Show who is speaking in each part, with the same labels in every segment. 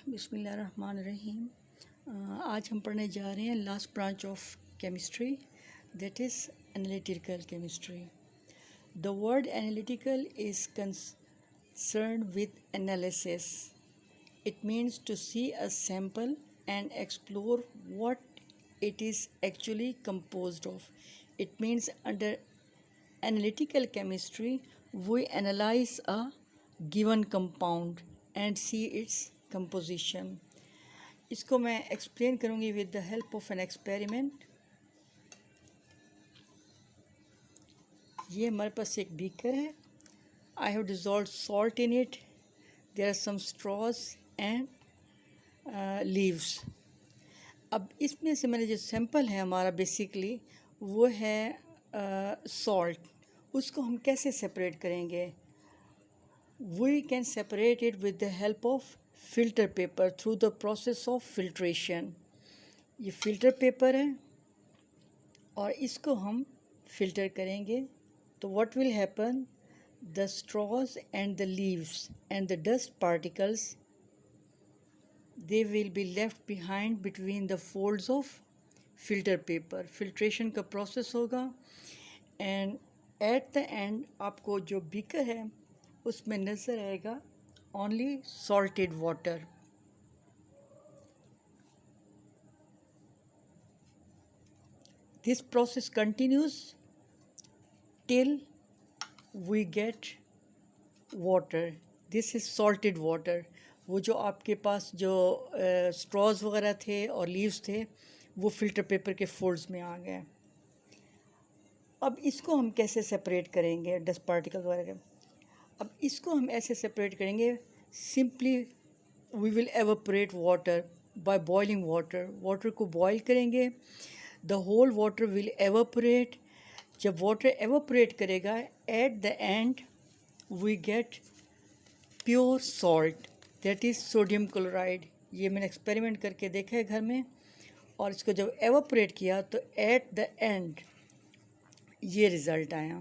Speaker 1: बिस्मिल्लाहिर्रहमानिर्रहीम। आज हम पढ़ने जा रहे हैं last branch of chemistry, that is analytical chemistry. The word analytical is concerned with analysis. It means to see a sample and explore what it is actually composed of. It means under analytical chemistry, we analyze a given compound and see its composition. इसको मैं explain करूँगी with the help of an experiment. ये हमारे पास एक beaker है. I have dissolved salt in it. There are some straws and leaves. अब इसमें से मैंने जो सैंपल है हमारा बेसिकली वो है सॉल्ट. उसको हम कैसे सेपरेट करेंगे? We can separate it with the help of filter paper through the process of filtration. ये फिल्टर पेपर है और इसको हम फिल्टर करेंगे. तो what will happen? The straws and the leaves and the dust particles, they will be left behind between the folds of filter paper. Filtration का process होगा and at the end आपको जो beaker है उसमें नज़र आएगा only salted water. This process continues till we get water. This is salted water. वो जो आपके पास जो straws वगैरह थे और leaves थे वो filter paper के folds में आ गए. अब इसको हम कैसे separate करेंगे dust particles वगैरह के? अब इसको हम ऐसे separate करेंगे. Simply we will evaporate water by boiling water. Water को boil करेंगे. The whole water will evaporate. जब वाटर एवोपरेट करेगा at the end we get pure salt, that is sodium chloride. ये मैंने एक्सपेरिमेंट करके देखा है घर में. और इसको जब एवोपरेट किया तो एट द एंड ये रिज़ल्ट आया.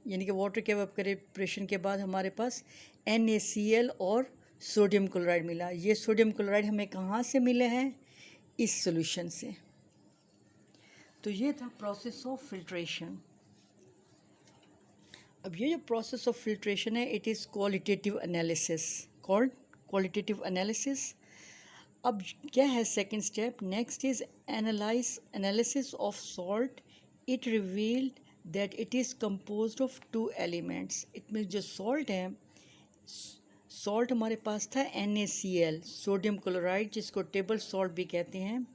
Speaker 1: यानी कि वाटर के एवोपरेशन के बाद हमारे पास NaCl और सोडियम क्लोराइड मिला. ये सोडियम क्लोराइड हमें कहाँ से मिले हैं? इस सोल्यूशन से. तो ये था प्रोसेस ऑफ फिल्ट्रेशन. अब ये जो प्रोसेस ऑफ फिल्ट्रेशन है it is qualitative analysis, called qualitative analysis. अब क्या है second step? Next is analysis of salt. It revealed that it is composed of 2 elements. It means जो सॉल्ट है, salt हमारे पास था NaCl, सोडियम क्लोराइड, जिसको table salt भी कहते हैं.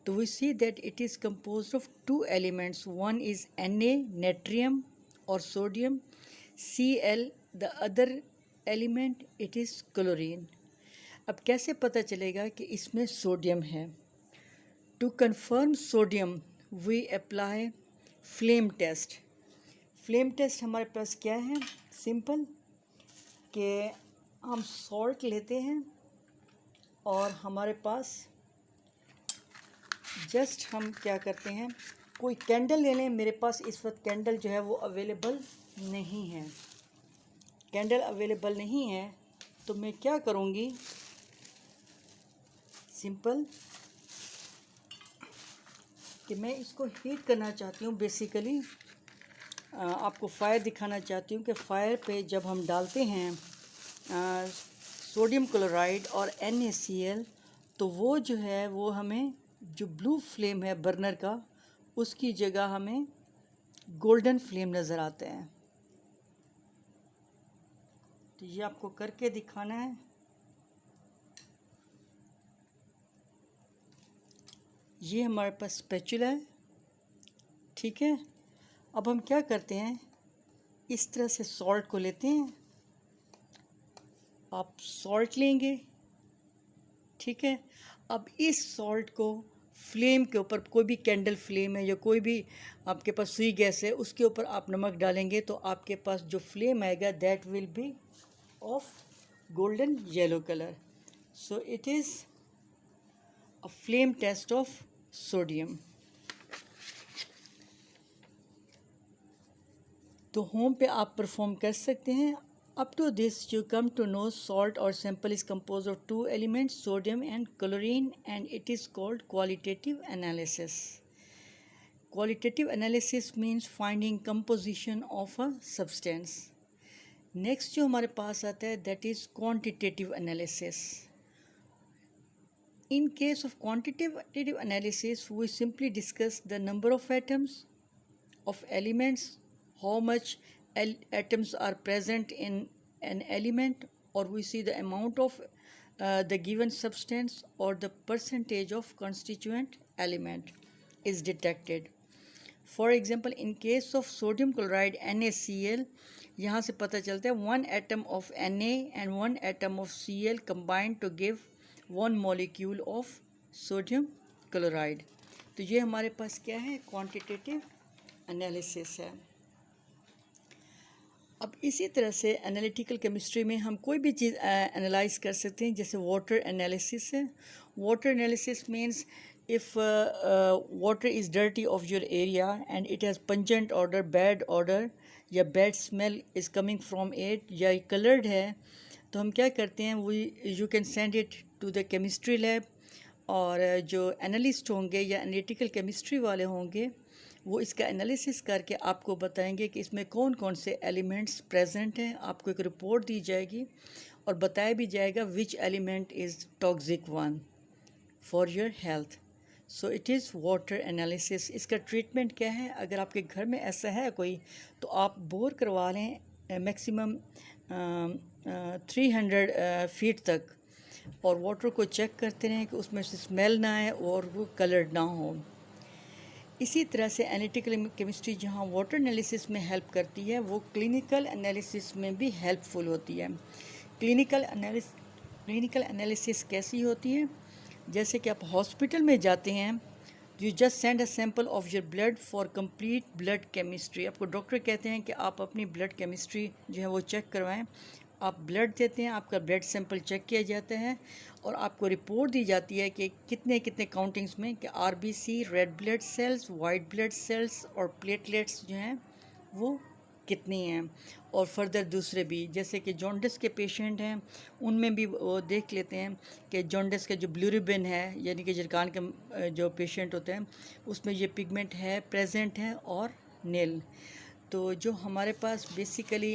Speaker 1: तो we see that it is composed of 2 elements. One is Na, natrium or sodium. Cl, the other element, it is chlorine. अब कैसे पता चलेगा कि इसमें सोडियम है? To confirm sodium, we apply flame test. Flame test हमारे पास क्या है? सिंपल कि हम सॉल्ट लेते हैं और हमारे पास जस्ट हम क्या करते हैं, कोई कैंडल ले लें. मेरे पास इस वक्त कैंडल जो है वो अवेलेबल नहीं है. कैंडल अवेलेबल नहीं है तो मैं क्या करूँगी? सिंपल कि मैं इसको हीट करना चाहती हूँ. बेसिकली आपको फायर दिखाना चाहती हूँ कि फायर पे जब हम डालते हैं सोडियम क्लोराइड और NaCl तो वो जो है वो हमें जो ब्लू फ्लेम है बर्नर का, उसकी जगह हमें गोल्डन फ्लेम नज़र आते हैं. तो ये आपको करके दिखाना है. ये हमारे पास स्पैचुला है, ठीक है. अब हम क्या करते हैं, इस तरह से सॉल्ट को लेते हैं. आप सॉल्ट लेंगे, ठीक है. अब इस सॉल्ट को फ्लेम के ऊपर, कोई भी कैंडल फ्लेम है या कोई भी आपके पास सुई गैस है, उसके ऊपर आप नमक डालेंगे तो आपके पास जो फ्लेम आएगा that will be of golden yellow colour. So it is a flame test of sodium. तो होम पे आप परफॉर्म कर सकते हैं. Up to this, you come to know salt or sample is composed of two elements, sodium and chlorine, and it is called qualitative analysis. Qualitative analysis means finding composition of a substance. Next जो हमारे पास आता है that is quantitative analysis. In case of quantitative analysis, we simply discuss the number of atoms of elements, how much atoms are present in an element, or we see the amount of the given substance or the percentage of constituent element is detected. For example, in case of sodium chloride NaCl, यहाँ से पता चलता है 1 atom of Na and 1 atom of Cl combined to give 1 molecule of sodium chloride. तो ये हमारे पास क्या है, क्वांटिटेटिव एनालिसिस है. अब इसी तरह से एनालिटिकल केमिस्ट्री में हम कोई भी चीज़ एनालाइज कर सकते हैं, जैसे वाटर एनालिसिस है. Water analysis means if water is dirty of your area and it has pungent odor, bad odor या bad smell is coming from it, या colored है, तो हम क्या करते हैं, you can send it to the chemistry lab, और जो एनालिस्ट होंगे या एनालिटिकल केमिस्ट्री वाले होंगे वो इसका एनालिसिस करके आपको बताएंगे कि इसमें कौन कौन से एलिमेंट्स प्रेजेंट हैं. आपको एक रिपोर्ट दी जाएगी और बताया भी जाएगा which element is toxic one for your health. So it is water analysis. इसका ट्रीटमेंट क्या है, अगर आपके घर में ऐसा है कोई, तो आप बोर करवा लें मैक्सिमम 300 फीट तक, और वाटर को चेक करते रहें कि उसमें से स्मेल ना आए और वो कलर्ड ना हो. इसी तरह से एनालिटिकल केमिस्ट्री जहाँ वाटर एनालिसिस में हेल्प करती है, वो क्लिनिकल एनालिसिस में भी हेल्पफुल होती है. क्लिनिकल एनालिसिस कैसी होती है, जैसे कि आप हॉस्पिटल में जाते हैं, you just send a sample of your blood for complete blood chemistry. आपको डॉक्टर कहते हैं कि आप अपनी ब्लड केमिस्ट्री जो है वो चेक करवाएं. आप ब्लड देते हैं, आपका ब्लड सैंपल चेक किया जाता है और आपको रिपोर्ट दी जाती है कि कितने कितने काउंटिंग्स में कि RBC, red blood cells, white blood cells और प्लेटलेट्स जो हैं वो कितनी हैं. और फर्दर दूसरे भी, जैसे कि जॉन्डिस के पेशेंट हैं, उनमें भी वो देख लेते हैं कि जॉन्डिस का जो ब्लूरिबिन है, यानी कि जरकान के जो पेशेंट होते हैं, उसमें ये पिगमेंट है, प्रेजेंट है और नील. तो जो हमारे पास बेसिकली